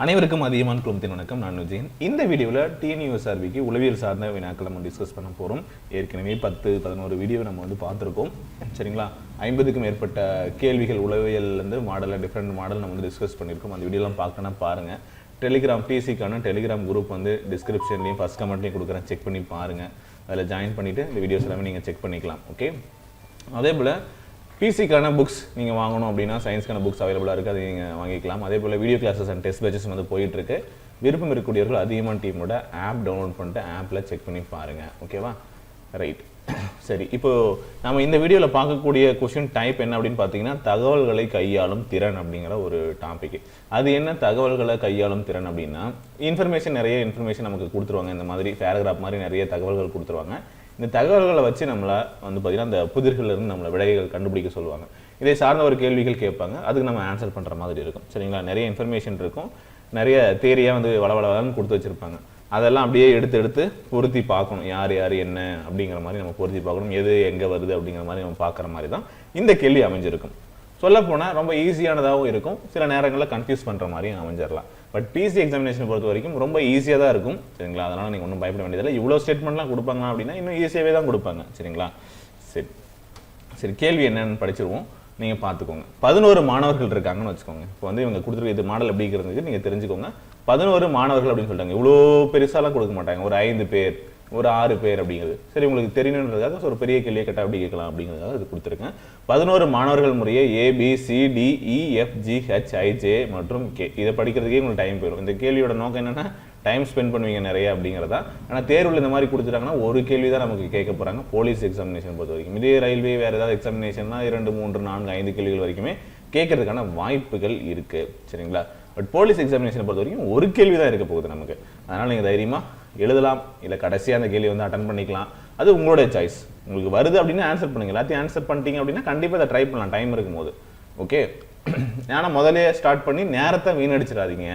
அனைவருக்கும் அதிகமான குழுமத்தின் வணக்கம். நான் விஜயன். இந்த வீடியோவில் TNUSRBக்கு உளவியல் சார்ந்த வினாக்களை நம்ம டிஸ்கஸ் பண்ண போகிறோம். ஏற்கனவே 10-11 வீடியோ நம்ம பார்த்துருக்கோம். சரிங்களா? 50க்கும் மேற்பட்ட கேள்விகள் உளவியல்லேருந்து மாடலில் டிஃப்ரெண்ட் மாடல் நம்ம டிஸ்கஸ் பண்ணியிருக்கோம். அந்த வீடியோலாம் பார்க்கணும்னா பாருங்கள். டெலிகிராம் பிசிக்கான டெலிகிராம் குரூப் டிஸ்கிரிப்ஷன்லையும் ஃபஸ்ட் கமெண்ட்லையும் கொடுக்குறேன். செக் பண்ணி பாருங்கள். அதில் ஜாயின் பண்ணிவிட்டு இந்த வீடியோஸ் எல்லாமே நீங்கள் செக் பண்ணிக்கலாம். ஓகே, அதே போல் பிசிக்கான புக்ஸ் நீங்கள் வாங்கணும் அப்படின்னா சயின்ஸ்க்கான புக்ஸ் அவைலபிளாக இருக்குது, அதை நீங்கள் வாங்கிக்கலாம். அதே போல் video classes and test batches போயிட்டுருக்கு. விருப்பம் இருக்கக்கூடியவர்கள் அதிகமான டீமோட ஆப் டவுன்லோட் பண்ணிட்டு ஆப்பில் செக் பண்ணி பாருங்கள். ஓகேவா? ரைட். சரி, இப்போது நம்ம இந்த வீடியோவில் பார்க்கக்கூடிய கொஷின் டைப் என்ன அப்படின்னு பார்த்தீங்கன்னா, தகவல்களை கையாளும் திறன் அப்படிங்கிற ஒரு டாபிக். அது என்ன தகவல்களை கையாளும் திறன் அப்படின்னா, நிறைய இன்ஃபர்மேஷன் நமக்கு கொடுத்துருவாங்க. இந்த மாதிரி பேராகிராஃப் மாதிரி நிறைய தகவல்கள் கொடுத்துருவாங்க. இந்த தகவல்களை வச்சு நம்மளை பார்த்தீங்கன்னா அந்த புதிர்களிலிருந்து நம்மளை விடைகள் கண்டுபிடிக்க சொல்லுவாங்க. இதை சார்ந்த ஒரு கேள்விகள் கேட்பாங்க, அதுக்கு நம்ம ஆன்சர் பண்ணுற மாதிரி இருக்கும். சரிங்களா? நிறைய இன்ஃபர்மேஷன் இருக்கும், நிறைய தேரியாக வளவளன்னு கொடுத்து வச்சுருப்பாங்க. அதெல்லாம் அப்படியே எடுத்து பொருத்தி பார்க்கணும். யார் என்ன அப்படிங்கிற மாதிரி நம்ம பொருத்தி பார்க்கணும். எது எங்கே வருது அப்படிங்கிற மாதிரி நம்ம பார்க்குற மாதிரி தான் இந்த கேள்வி அமைஞ்சிருக்கும். சொல்லப்போனால் ரொம்ப ஈஸியானதாகவும் இருக்கும், சில நேரங்களில் கன்ஃபியூஸ் பண்ணுற மாதிரியும் அமைஞ்சிடலாம். பட் பிசி எக்ஸாமினேஷன் பொறுத்த வரைக்கும் ரொம்ப ஈஸியாக தான் இருக்கும். சரிங்களா? அதனால் நீங்கள் ஒன்றும் பயப்பட வேண்டியதில்லை. இவ்வளோ ஸ்டேட்மெண்ட்லாம் கொடுப்பாங்க அப்படின்னா இன்னும் ஈஸியாகவே தான் கொடுப்பாங்க. சரிங்களா? சரி, கேள்வி என்னன்னு படிச்சிருவோம், நீங்கள் பார்த்துக்கோங்க. 11 மாணவர்கள் இருக்காங்கன்னு வச்சுக்கோங்க. இப்போ இவங்க கொடுத்துருக்க இது மாடல் எப்படி இருக்கிறதுக்கு நீங்கள் தெரிஞ்சுக்கோங்க. 11 மாணவர்கள் அப்படின்னு சொல்லிட்டாங்க. இவ்வளோ பெருசாலாம் கொடுக்க மாட்டாங்க. ஒரு 5 பேர், ஒரு 6 பேர் அப்படிங்கிறது. சரி, உங்களுக்கு தெரியணுன்றதுக்காக ஒரு பெரிய கேள்வியை கேட்டால் அப்படி கேட்கலாம் அப்படிங்கிறதுக்காக இது கொடுத்துருக்கேன். 11 மாணவர்கள் முறையே ABCDEFGHIJ மற்றும் K. இதை படிக்கிறதுக்கே உங்களுக்கு டைம் போயிடும். இந்த கேள்வியோட நோக்கம் என்னன்னா, டைம் ஸ்பெண்ட் பண்ணுவீங்க நிறைய அப்படிங்கிறதா. ஆனால் தேர்வில் இந்த மாதிரி கொடுத்துட்டாங்கன்னா ஒரு கேள்வி தான் நமக்கு கேட்க போகிறாங்க. போலீஸ் எக்ஸாமினேஷன் பொறுத்த வரைக்கும். இதே ரயில்வே வேறு ஏதாவது எக்ஸாமினேஷன்னா 2, 3, 4, 5 கேள்விகள் வரைக்குமே கேட்கறதுக்கான வாய்ப்புகள் இருக்குது. சரிங்களா? பட் போலீஸ் எக்ஸாமினேஷன் பொறுத்த வரைக்கும் ஒரு கேள்வி தான் இருக்க போகுது நமக்கு. அதனால் நீங்கள் தைரியமாக எழுதலாம், இல்லை கடைசியாக அந்த கேள்வி அட்டன் பண்ணிக்கலாம். அது உங்களுடைய சாய்ஸ். உங்களுக்கு வருது அப்படின்னா ஆன்சர் பண்ணுங்க. எல்லாத்தையும் ஆன்சர் பண்ணிட்டீங்க அப்படின்னா கண்டிப்பாக அதை ட்ரை பண்ணலாம் டைம் இருக்கும்போது. ஓகே, ஆனால் முதலே ஸ்டார்ட் பண்ணி நேரத்தை வீணடிச்சிடாதீங்க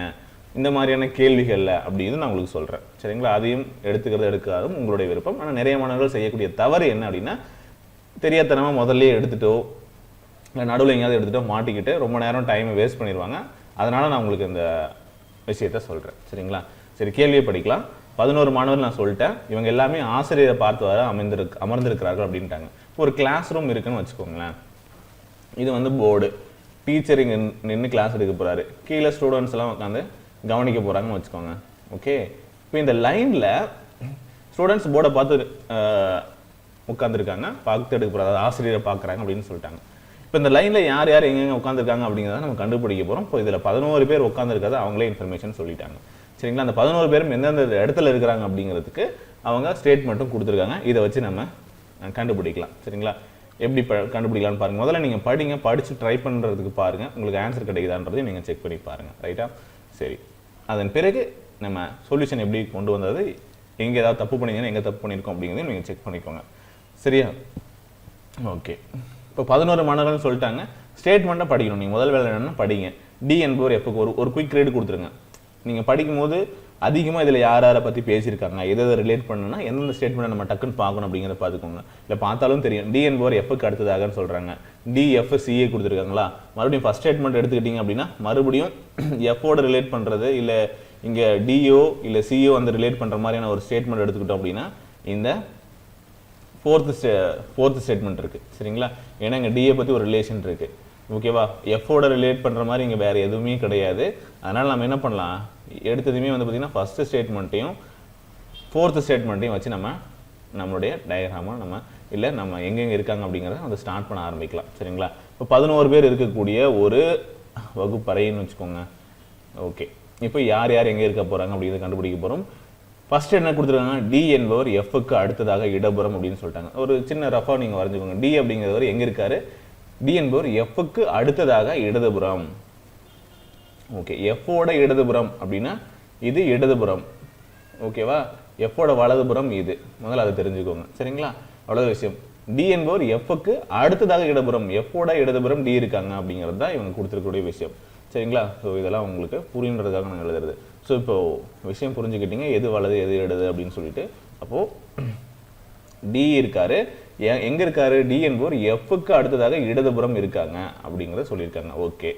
இந்த மாதிரியான கேள்விகளில் அப்படின்னு நான் உங்களுக்கு சொல்கிறேன். சரிங்களா? அதையும் எடுக்காதும் உங்களுடைய விருப்பம். ஆனால் நிறைய மாணவர்கள் செய்யக்கூடிய தவறு என்ன அப்படின்னா, தெரியாதனமாக முதல்ல எடுத்துட்டோ இல்லை நடுவில் எங்கேயாவது எடுத்துட்டோ மாட்டிக்கிட்டு ரொம்ப நேரம் டைமை வேஸ்ட் பண்ணிடுவாங்க. அதனால் நான் உங்களுக்கு இந்த விஷயத்த சொல்கிறேன். சரிங்களா? சரி, கேள்வியை படிக்கலாம். 11 மாணவர்கள் நான் சொல்லிட்டேன். இவங்க எல்லாமே ஆசிரியரை பார்த்து வர அமர்ந்திருக்கிறார்கள் அப்படின்ட்டாங்க. ஒரு கிளாஸ் ரூம் இருக்குன்னு வச்சுக்கோங்களேன். இது போர்டு. டீச்சர் இங்கே நின்று கிளாஸ் எடுக்க போகிறாரு. கீழே ஸ்டூடெண்ட்ஸ் எல்லாம் உட்காந்து கவனிக்க போகிறாங்கன்னு வச்சுக்கோங்க. ஓகே, இப்போ இந்த லைனில் ஸ்டூடெண்ட்ஸ் போர்டை பார்த்து உட்காந்துருக்காங்க, பார்த்து எடுக்க போகிறாங்க, ஆசிரியரை பார்க்குறாங்க அப்படின்னு சொல்லிட்டாங்க. இப்போ இந்த லைனில் யார் எங்கெங்கே உட்காந்துருக்காங்க அப்படிங்கிறத நம்ம கண்டுபிடிக்க போகிறோம். இப்போ இதில் 11 பேர் உட்காந்துருக்காது, அவங்களே இன்ஃபர்மேஷன் சொல்லிட்டாங்க. சரிங்களா? அந்த 11 பேரும் எந்தெந்த இடத்துல இருக்கிறாங்க அப்படிங்கிறதுக்கு அவங்க ஸ்டேட்மெண்ட்டும் கொடுத்துருக்காங்க. இதை வச்சு நம்ம கண்டுபிடிக்கலாம். சரிங்களா? எப்படி கண்டுபிடிக்கலாம்னு பாருங்கள். முதல்ல நீங்கள் படித்து ட்ரை பண்ணுறதுக்கு பாருங்கள், உங்களுக்கு ஆன்சர் கிடைக்குதான்றதையும் நீங்கள் செக் பண்ணி பாருங்கள். ரைட்டா? சரி, அதன் பிறகு நம்ம சொல்யூஷன் எப்படி கொண்டு வந்தது, எங்கே ஏதாவது தப்பு பண்ணிங்கன்னா எங்கே தப்பு பண்ணியிருக்கோம் அப்படிங்கிறதையும் நீங்கள் செக் பண்ணிக்கோங்க. சரியா? ஓகே, இப்போ 11 மாணவர்கள்னு சொல்லிட்டாங்க. ஸ்டேட்மெண்ட்டை படிக்கணும். நீங்கள் முதல் வேலை என்னென்னா படிங்க. டி என்பவர் எப்போ ஒரு குயிக் ரீடு கொடுத்துருங்க. நீங்கள் படிக்கும்போது அதிகமாக இதில் யாரை பற்றி பேசியிருக்காங்க, எதை ரிலேட் பண்ணுன்னா எந்தெந்த ஸ்டேட்மெண்ட்டை நம்ம டக்குன்னு பார்க்கணும் அப்படிங்கிறத பார்த்துக்கோங்க. இல்லை பார்த்தாலும் தெரியும். டி என்பவர் எஃப்க்கு அடுத்ததாகன்னு சொல்கிறாங்க. DFCA கொடுத்துருக்காங்களா? மறுபடியும் ஃபஸ்ட் ஸ்டேட்மெண்ட் எடுத்துக்கிட்டிங்க அப்படின்னா மறுபடியும் எஃபோட ரிலேட் பண்ணுறது, இல்லை இங்கே DO இல்லை CO ரிலேட் பண்ணுற மாதிரியான ஒரு ஸ்டேட்மெண்ட் எடுத்துக்கிட்டோம் அப்படின்னா இந்த ஃபோர்த்து ஸ்டேட்மெண்ட் இருக்குது. சரிங்களா? ஏன்னா இங்கே டிஏ பற்றி ஒரு ரிலேஷன் இருக்குது. ஓகேவா? எஃபோட ரிலேட் பண்ணுற மாதிரி இங்கே வேறு எதுவுமே கிடையாது. அதனால் நம்ம என்ன பண்ணலாம், எடுத்ததுமே பார்த்திங்கன்னா ஃபஸ்ட்டு ஸ்டேட்மெண்ட்டையும் ஃபோர்த்து ஸ்டேட்மெண்ட்டையும் வச்சு நம்மளுடைய டயக்ராமாக நம்ம எங்கெங்கே இருக்காங்க அப்படிங்கிறத ஸ்டார்ட் பண்ண ஆரம்பிக்கலாம். சரிங்களா? இப்போ 11 பேர் இருக்கக்கூடிய ஒரு வகுப்பறைன்னு வச்சுக்கோங்க. ஓகே, இப்போ யார் எங்கே இருக்க போகிறாங்க அப்படிங்கிறத கண்டுபிடிக்க போகிறோம். ஃபர்ஸ்ட் என்ன கொடுத்துருக்காங்க, டி என்பவர் எஃப்க்கு அடுத்ததாக இடப்புறம் அப்படின்னு சொல்லிட்டாங்க. ஒரு சின்ன ரஃபாக நீங்கள் வரைஞ்சுக்கோங்க. டி அப்படிங்கிறவர் எங்கே இருக்காரு, டி என்பவர் எஃப்க்கு அடுத்ததாக இடதுபுறம். ஓகே, எஃபோட இடதுபுறம் அப்படின்னா இது இடதுபுறம். ஓகேவா? எஃபோட வலதுபுறம் இது. முதல்ல அதை தெரிஞ்சுக்கோங்க. சரிங்களா? அவ்வளோ விஷயம். டி என்பவர் எஃப்க்கு அடுத்ததாக இடதுபுறம், எஃபோட இடதுபுறம் டி இருக்காங்க அப்படிங்கிறது தான் இவங்க கொடுத்துருக்கக்கூடிய விஷயம். சரிங்களா? ஸோ இதெல்லாம் உங்களுக்கு புரியுன்றதுக்காக நான் எழுதுறது. ஸோ இப்போ விஷயம் புரிஞ்சுக்கிட்டீங்க, எது வலது எது இடது அப்படின்னு சொல்லிட்டு. அப்போது டி இருக்காரு, எங்கே இருக்காரு, டி என்பவர் எஃப்க்கு அடுத்ததாக இடதுபுறம் இருக்காங்க அப்படிங்கிறத சொல்லியிருக்காங்க. ஓகே,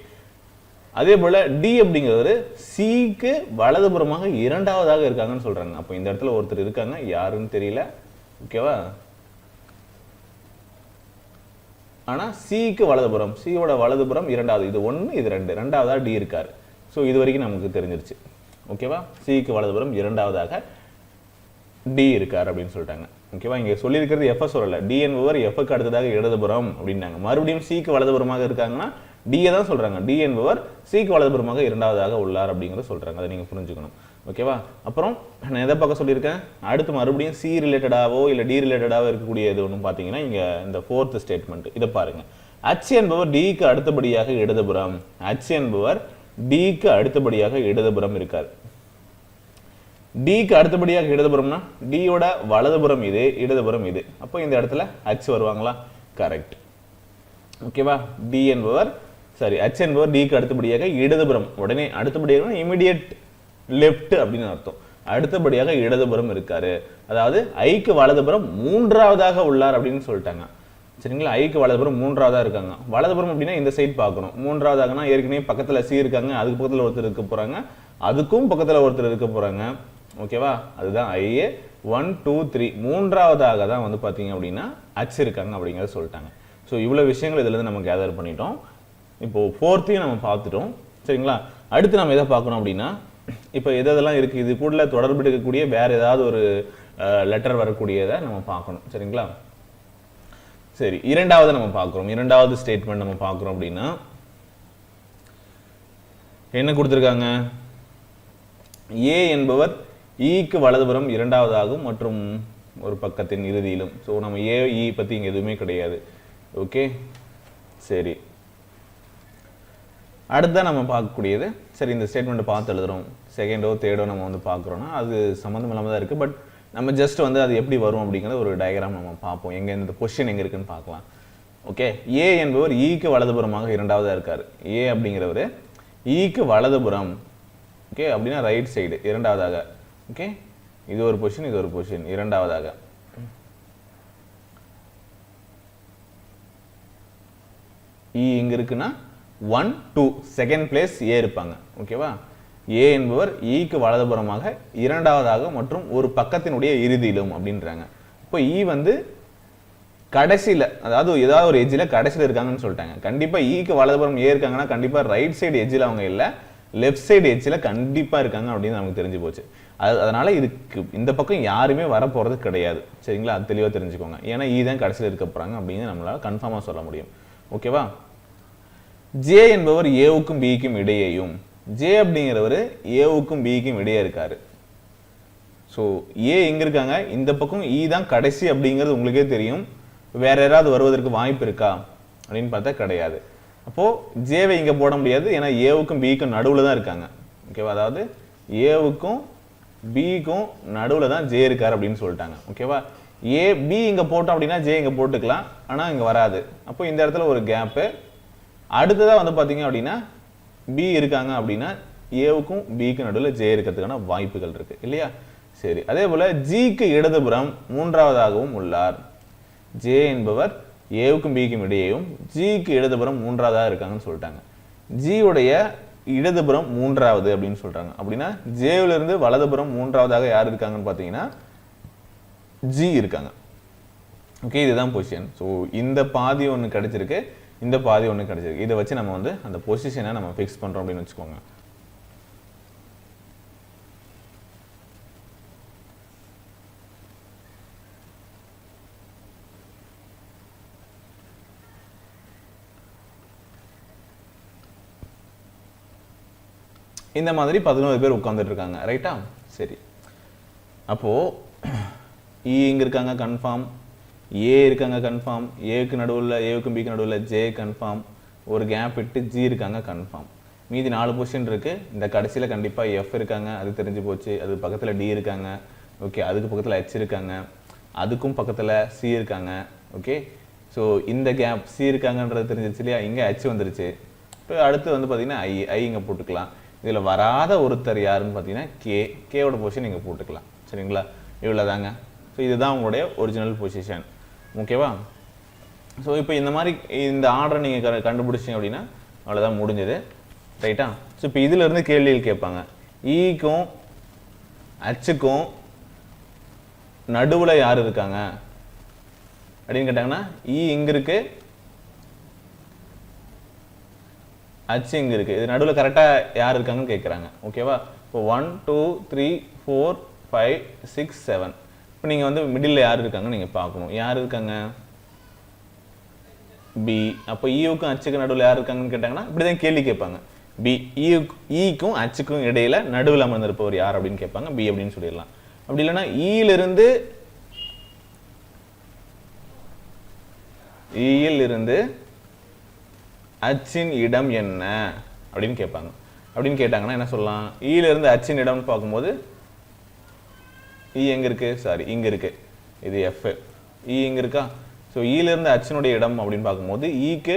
அதே போல டி அப்படிங்கிறவர் சிக்கு வலதுபுறமாக இரண்டாவதாக இருக்காங்கன்னு சொல்றாங்க. அப்போ இந்த இடத்துல ஒருத்தர் இருக்காங்க, யாருன்னு தெரியல. ஓகேவா? ஆனா சிக்கு வலதுபுறம், சியோட வலதுபுறம் இரண்டாவது, இது 1 இது 2, ரெண்டாவதா டி இருக்காரு. ஸோ இது வரைக்கும் நமக்கு தெரிஞ்சிருச்சு. ஓகேவா? சிக்கு வலதுபுறம் இரண்டாவதாக டி இருக்கார் அப்படின்னு சொல்லிட்டாங்க. ஓகேவா? இங்க சொல்லியிருக்கிறது எஃப் சொல்லல, டி என்பவர் எஃப்க்கு அடுத்ததாக இடதுபுறம் அப்படின்னாங்க. மறுபடியும் சிக்கு வலதுபுறமாக இருக்காங்கன்னா டியை தான் சொல்றாங்க. டி என்பவர் சிக்கு வலதுபுறமாக இரண்டாவதாக உள்ளார் அப்படிங்கிறத சொல்றாங்க. அதை நீங்க புரிஞ்சுக்கணும். ஓகேவா? அப்புறம் நான் எதை பார்க்க சொல்லியிருக்கேன், அடுத்து மறுபடியும் சி ரிலேட்டடாவோ இல்லை டி ரிலேட்டடாவோ இருக்கக்கூடிய இது ஒன்று பார்த்தீங்கன்னா இங்க இந்த 4th ஸ்டேட்மெண்ட் இதை பாருங்க. H என்பவர் டிக்கு அடுத்தபடியாக இடதுபுறம், H என்பவர் டிக்கு அடுத்தபடியாக இடதுபுறம் இருக்கார். டிக்கு அடுத்தபடியாக இடதுபுறம்னா டியோட வலதுபுறம் இது, இடதுபுறம் இது. அப்போ இந்த இடத்துல H வருவாங்களா? கரெக்ட். ஓகேவா? டி என்பவர் H என்பவர் டிக்கு அடுத்தபடியாக இடதுபுறம், உடனே அடுத்தபடியாக இமிடியேட் லெஃப்ட் அப்படின்னு அர்த்தம். அடுத்தபடியாக இடதுபுறம் இருக்காரு, அதாவது ஐக்கு வலதுபுறம் மூன்றாவதாக உள்ளார் அப்படின்னு சொல்லிட்டாங்க. சரிங்களா? ஐக்கு வலதுபுறம் மூன்றாவதா இருக்காங்க. வலதுபுறம் அப்படின்னா இந்த சைட் பார்க்கணும். மூன்றாவதாகனா ஏற்கனவே பக்கத்துல சி இருக்காங்க, அதுக்கு பக்கத்துல ஒருத்தர் இருக்க போறாங்க, அதுக்கும் பக்கத்துல ஒருத்தர் இருக்க போறாங்க. ஓகேவா? அதுதான் ஐ 1 2 3 மூன்றாவதாக தான் வந்து பாத்தீங்க அப்படின்னா H இருக்காங்க அப்படிங்கறத சொல்லிட்டாங்க. ஸோ இவ்வளவு விஷயங்கள் இதுல இருந்து நம்ம கேதர் பண்ணிட்டோம். இப்போ 4th நம்ம பார்த்துட்டோம். சரிங்களா? அடுத்து நம்ம எதை பார்க்கணும் அப்படின்னா, இப்போ எதெல்லாம் இருக்கு, இது கூட தொடர்பு இருக்கக்கூடிய வேற ஏதாவது ஒரு லெட்டர் வரக்கூடியதை நம்ம பார்க்கணும். சரிங்களா? சரி, இரண்டாவது நம்ம பார்க்கிறோம். இரண்டாவது ஸ்டேட்மெண்ட் நம்ம பார்க்கிறோம் அப்படின்னா என்ன கொடுத்திருக்காங்க, ஏ என்பவர் ஈக்கு வலதுபுறம் இரண்டாவதாகும் மற்றும் ஒரு பக்கத்தின் இறுதியிலும். ஸோ நம்ம ஏ இ பத்தி இங்க எதுவுமே கிடையாது. ஓகே, சரி. அடுத்ததான் நம்ம பார்க்கக்கூடியது, சரி இந்த ஸ்டேட்மெண்ட் பார்த்து எழுதுறோம், செகண்டோ தேர்டோ நம்ம வந்து பார்க்குறோம்னா அது சம்மந்தம் இல்லாமல் தான் இருக்குது. பட் நம்ம ஜஸ்ட் வந்து அது எப்படி வரும் அப்படிங்கிறத ஒரு டயக்ராம் நம்ம பார்ப்போம், எங்கே இந்த பொசிஷன் எங்கே இருக்குன்னு பார்க்கலாம். ஓகே, ஏ என்பவர் ஈக்கு வலதுபுறமாக இரண்டாவதாக இருக்கார். ஏ அப்படிங்கிறவர் ஈக்கு வலதுபுறம், ஓகே அப்படின்னா ரைட் சைடு இரண்டாவதாக. ஓகே, இது ஒரு பொசிஷன், இது ஒரு பொசிஷன், இரண்டாவதாக. இ எங்க இருக்குன்னா 1 2 செகண்ட் பிளேஸ் ஏ இருப்பாங்க. ஓகேவா? ஏ என்பவர் ஈக்கு வலதுபுறமாக இரண்டாவதாக மற்றும் ஒரு பக்கத்தினுடைய இறுதியிலும் அப்படின்றாங்க. இப்போ இ வந்து கடைசியில, அதாவது ஏதாவது ஒரு எஜ்ஜில் கடைசியில் இருக்காங்கன்னு சொல்லிட்டாங்க. கண்டிப்பா ஈக்கு வலதுபுறம் ஏ இருக்காங்கன்னா கண்டிப்பா ரைட் சைடு எஜ்ஜில் அவங்க இல்லை, லெஃப்ட் சைடு எஜ்ஜில் கண்டிப்பா இருக்காங்க அப்படின்னு நமக்கு தெரிஞ்சு போச்சு. அதனால இதுக்கு இந்த பக்கம் யாருமே வர போறது கிடையாது. சரிங்களா? அது தெளிவா தெரிஞ்சுக்கோங்க. ஏன்னா இ தான் கடைசியில் இருக்க போறாங்க அப்படின்னு நம்மளால கன்ஃபார்மா சொல்ல முடியும். ஓகேவா? ஜே என்பவர் ஏவுக்கும் பிக்கும் இடையேயும், ஜே அப்படிங்கிறவர் ஏவுக்கும் பிக்கும் இடையே இருக்காரு. ஸோ ஏ எங்க இருக்காங்க, இந்த பக்கம் இ தான் கடைசி அப்படிங்கிறது உங்களுக்கே தெரியும். வேற யாராவது வருவதற்கு வாய்ப்பு இருக்கா அப்படின்னு பார்த்தா கிடையாது. அப்போ ஜேவை இங்க போட முடியாது, ஏன்னா ஏவுக்கும் பிக்கும் நடுவுல தான் இருக்காங்க. ஓகேவா? அதாவது ஏவுக்கும் பிக்கும் நடுவுல தான் ஜே இருக்காரு அப்படின்னு சொல்லிட்டாங்க. ஓகேவா? ஏ பி இங்க போட்டோம் அப்படின்னா ஜே இங்க போட்டுக்கலாம், ஆனா இங்க வராது. அப்போ இந்த இடத்துல ஒரு கேப்பு. அடுத்ததா வந்து பாத்தீங்க அப்படின்னா பி இருக்காங்க அப்படின்னா ஏவுக்கும் பிக்கு நடுவில் ஜே இருக்கிறதுக்கான வாய்ப்புகள் இருக்கு இல்லையா? சரி, அதே போல ஜிக்கு இடதுபுறம் மூன்றாவதாகவும் உள்ளார். ஜே என்பவர் ஏவுக்கும் பிக்கும் இடையேயும் ஜிக்கு இடதுபுறம் மூன்றாவதாக இருக்காங்கன்னு சொல்லிட்டாங்க. ஜியுடைய இடதுபுறம் மூன்றாவது அப்படின்னு சொல்றாங்க. அப்படின்னா ஜேவில இருந்து வலதுபுறம் மூன்றாவதாக யார் இருக்காங்கன்னு பாத்தீங்கன்னா ஜி இருக்காங்க. ஓகே, இதுதான் பொசிஷன். ஸோ இந்த பாதி ஒன்று கிடைச்சிருக்கு, இந்த பாதி ஒன்று கிடைச்சிருக்கு. இதை வச்சு நம்ம வந்து அந்த பொசிஷனை நம்ம ஃபிக்ஸ் பண்றோம் அப்படின்னு வச்சுக்கோங்க. இந்த மாதிரி 11 பேர் உட்கார்ந்துட்டு இருக்காங்க. ரைட்டா? சரி, அப்போ இ இங்க இருக்காங்க கன்ஃபார்ம், ஏ இருக்காங்க கன்ஃபார்ம், ஏக்கு நடுவில் ஏவுக்கும் பிக்கு நடுவில் ஜே கன்ஃபார்ம், ஒரு கேப் விட்டு ஜி இருக்காங்க கன்ஃபார்ம். மீதி 4 பொசிஷன் இருக்கு. இந்த கடைசியில் கண்டிப்பாக எஃப் இருக்காங்க, அது தெரிஞ்சு போச்சு. அது பக்கத்தில் டி இருக்காங்க. ஓகே, அதுக்கு பக்கத்தில் ஹெச் இருக்காங்க, அதுக்கும் பக்கத்தில் சி இருக்காங்க. ஓகே, ஸோ இந்த கேப் சி இருக்காங்கன்றது தெரிஞ்சிருச்சு இல்லையா? இங்கே ஹெச் வந்துருச்சு. இப்போ அடுத்து வந்து பார்த்தீங்கன்னா ஐ இங்கே போட்டுக்கலாம். இதில் வராத ஒருத்தர் யாருன்னு பார்த்தீங்கன்னா கேவோட பொசிஷன் இங்கே போட்டுக்கலாம். சரிங்களா? இவ்வளோதாங்க. ஸோ இதுதான் உங்களுடைய ஒரிஜினல் பொசிஷன். ஓகேவா? ஸோ இப்போ இந்த மாதிரி இந்த ஆர்டரை நீங்கள் கண்டுபிடிச்சிங்க அப்படின்னா அவ்வளோதான், முடிஞ்சது. ரைட்டா? ஸோ இப்போ இதில் இருந்து கேள்விகள் கேட்பாங்க. ஈக்கும் அச்சுக்கும் நடுவில் யார் இருக்காங்க அப்படின்னு கேட்டாங்கன்னா ஈ இங்கே இருக்கு, அச்சு இங்கே இருக்கு. இது நடுவில் கரெக்டாக யார் இருக்காங்கன்னு கேட்குறாங்க. ஓகேவா? இப்போ 1 2 3 4 5 6 7. இப்போ நீங்கள் வந்து மிடில் யார் இருக்காங்கன்னு நீங்கள் பார்க்கணும். யார் இருக்காங்க? பி. அப்போ ஈவுக்கும் அச்சுக்கும் நடுவில் யார் இருக்காங்கன்னு கேட்டாங்கன்னா இப்படி தான் கேள்வி கேட்பாங்க. பி. ஈக்கும் அச்சுக்கும் இடையில நடுவில் அமர்ந்திருப்பவர் யார் அப்படின்னு கேட்பாங்க. பி அப்படின்னு சொல்லிடலாம். அப்படி இல்லைன்னா ஈயிலிருந்து அச்சின் இடம் என்ன அப்படின்னு கேட்பாங்க. அப்படின்னு கேட்டாங்கன்னா என்ன சொல்லலாம்? ஈயிலிருந்து அச்சின் இடம்னு பார்க்கும்போது ஈ எங்க இருக்கு? சாரி, இங்க இருக்கு. இது எஃப். ஈ இங்க இருக்கா? ஸோ ஈயிலிருந்து அச்சினுடைய இடம் அப்படின்னு பார்க்கும்போது ஈக்கு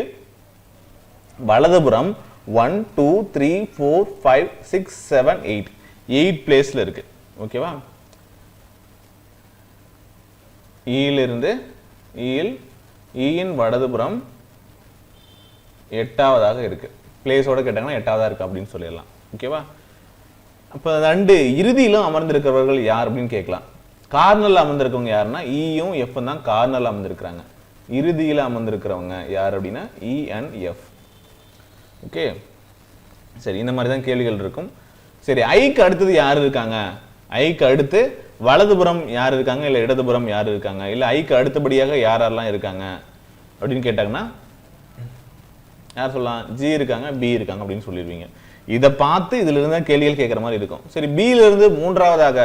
வலதுபுறம் 1 2 3 4 5 6 7 8 8 பிளேஸ்ல இருக்கு. ஓகேவா? ஈயிலிருந்து ஈயின் வலதுபுறம் 8ஆவதாக இருக்கு. பிளேஸோட கேட்டாங்கன்னா 8ஆவதா இருக்கு அப்படின்னு சொல்லிடலாம். ஓகேவா? அப்போ ரெண்டு இறுதியிலும் அமர்ந்திருக்கிறவர்கள் யார் அப்படின்னு கேட்கலாம். கார்னல் அமர்ந்திருக்கவங்க யாருன்னா ஈயும் எஃப் தான் கார்னல் அமர்ந்திருக்கிறாங்க. இறுதியில் அமர்ந்திருக்கிறவங்க யார் அப்படின்னா இ அண்ட் எஃப். ஓகே, சரி, இந்த மாதிரி தான் கேள்விகள் இருக்கும். சரி, ஐக்கு அடுத்தது யார் இருக்காங்க? ஐக்கு அடுத்து வலதுபுறம் யார் இருக்காங்க, இல்லை இடதுபுறம் யார் இருக்காங்க, இல்லை ஐக்கு அடுத்தபடியாக யாரெல்லாம் இருக்காங்க அப்படின்னு கேட்டாங்கன்னா யார் சொல்லலாம்? ஜி இருக்காங்க, பி இருக்காங்க அப்படின்னு சொல்லிடுவீங்க. இதை பார்த்து இதுல இருந்தா கேள்விகள் கேட்குற மாதிரி இருக்கும். சரி, பியில இருந்து மூன்றாவதாக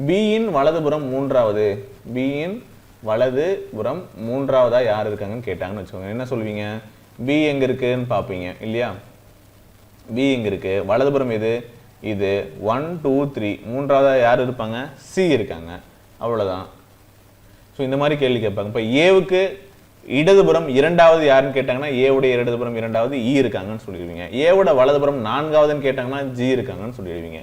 பியின் வலதுபுறம் மூன்றாவது, பியின் வலதுபுறம் மூன்றாவதா யார் இருக்காங்கன்னு கேட்டாங்கன்னு வச்சுக்கோங்க. என்ன சொல்லுவீங்க? பி எங்க இருக்குன்னு பார்ப்பீங்க இல்லையா? பி எங்க இருக்கு? வலதுபுறம் எது? இது 1 2 3. மூன்றாவதா யார் இருப்பாங்க? சி இருக்காங்க. அவ்வளவுதான். ஸோ இந்த மாதிரி கேள்வி கேட்பாங்க. இப்போ ஏவுக்கு இடதுபுறம் இரண்டாவது யாருன்னு கேட்டாங்கன்னா ஏவுடைய இடதுபுறம் இரண்டாவது ஈ இருக்காங்கன்னு சொல்லிடுவீங்க. ஏவோட வலதுபுறம் நான்காவதுன்னு கேட்டாங்கன்னா ஜி இருக்காங்கன்னு சொல்லிடுவீங்க.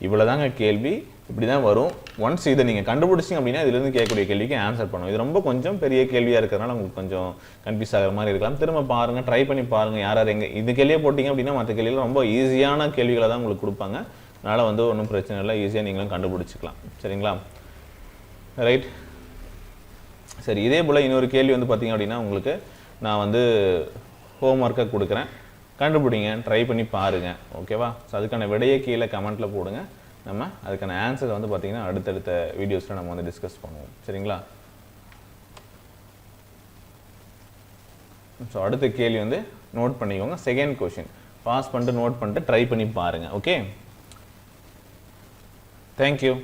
இவ்வளவுதாங்க கேள்வி. இப்படிதான் வரும். ஒன்ஸ் இதை நீங்க கண்டுபிடிச்சிங்க அப்படின்னா இதுல இருந்து கேட்கக்கூடிய கேள்விக்கு ஆன்சர் பண்ணும். இது ரொம்ப கொஞ்சம் பெரிய கேள்வியா இருக்கிறதுனால உங்களுக்கு கொஞ்சம் கன்ஃபியூஸ் ஆகிற மாதிரி இருக்கலாம். திரும்ப பாருங்க, ட்ரை பண்ணி பாருங்க. யார் எங்க இது கேள்வியே போட்டீங்க அப்படின்னா மற்ற கேள்விகள் ரொம்ப ஈஸியான கேள்விகளை தான் உங்களுக்கு கொடுப்பாங்க. அதனால வந்து ஒன்றும் பிரச்சனை இல்லை, ஈஸியாக நீங்களும் கண்டுபிடிச்சிக்கலாம். சரிங்களா? ரைட். சரி, இதே போல் இன்னொரு கேள்வி வந்து பார்த்தீங்க அப்படின்னா உங்களுக்கு நான் வந்து ஹோம் ஒர்க்கை கொடுக்குறேன், கண்டுபிடிங்க, ட்ரை பண்ணி பாருங்கள். ஓகேவா? ஸோ அதுக்கான விடையை கீழே கமெண்ட்டில் போடுங்க. நம்ம அதுக்கான ஆன்சரை வந்து பார்த்தீங்கன்னா அடுத்தடுத்த வீடியோஸில் நம்ம வந்து டிஸ்கஸ் பண்ணுவோம். சரிங்களா? ஸோ அடுத்த கேள்வி வந்து நோட் பண்ணிக்கோங்க. செகண்ட் கொஷின் பாஸ் பண்ணிட்டு நோட் பண்ணிட்டு ட்ரை பண்ணி பாருங்கள். Okay, thank you.